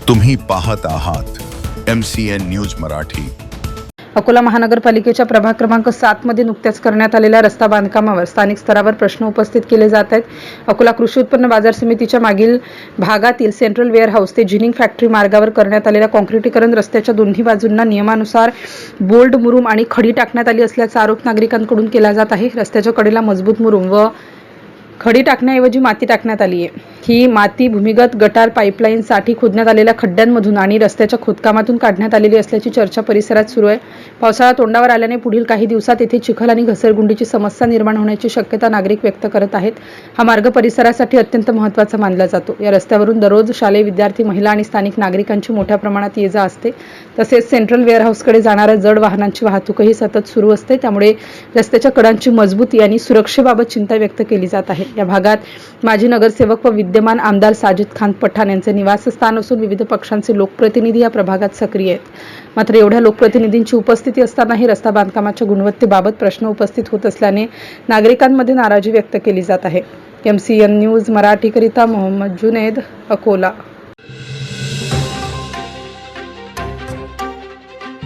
तुम्ही पाहत आहात MCN न्यूज मराठी। अकोला महानगरपालिकेच्या प्रभाग क्रमांक 7 मध्ये नुकत्याच करण्यात आलेल्या रस्ता बांधकामावर स्थानिक स्तरावर प्रश्न उपस्थित केले जात आहेत। अकोला कृषी उत्पन्न बाजार समितीच्या मागील भागातील सेंट्रल वेअरहाऊस ते जिनिंग फॅक्टरी मार्गावर करण्यात आलेल्या काँक्रिटीकरण रस्त्याच्या दोन्ही बाजूंना नियमानुसार बोल्ड मुरुम आणि खडी टाकण्यात आली असल्याचा आरोप नागरिकांकडून केला जात आहे। रस्त्याच्या कडेला मजबूत मुरुम व खडी टाकण्याऐवजी माती टाकण्यात आली आहे। ही माती भूमिगत गटार पाईपलाईनसाठी खोदण्यात आलेल्या खड्ड्यांमधून आणि रस्त्याच्या खोदकामातून काढण्यात आलेली असल्याची चर्चा परिसरात सुरू आहे। पावसाळा तोंडावर आल्याने पुढील काही दिवसात येथे चिखल आणि घसरगुंडीची समस्या निर्माण होण्याची शक्यता नागरिक व्यक्त करत आहेत। हा मार्ग परिसरासाठी अत्यंत महत्त्वाचा मानला जातो। या रस्त्यावरून दररोज शालेय विद्यार्थी, महिला आणि स्थानिक नागरिकांची मोठ्या प्रमाणात ये-जा असते। तसेच सेंट्रल वेअरहाऊसकडे जाणाऱ्या जड वाहनांची वाहतूकही सतत सुरू असते। त्यामुळे रस्त्याच्या कडांची मजबूती आणि सुरक्षेबाबत चिंता व्यक्त केली जात आहे। या भागात माजी नगरसेवक व विद्यमान आमदार साजिद खान पठाण यांचे निवासस्थान असून विविध पक्षांचे लोकप्रतिनिधी या प्रभागात सक्रिय आहेत। मात्र एवढ्या लोकप्रतिनिधींची उपस्थिती असतानाही रस्ता बांधकामाच्या गुणवत्तेबाबत प्रश्न उपस्थित होत असल्याने नागरिकांमध्ये नाराजी व्यक्त केली जात आहे। MCN न्यूज मराठीकरिता मोहम्मद जुनेद, अकोला।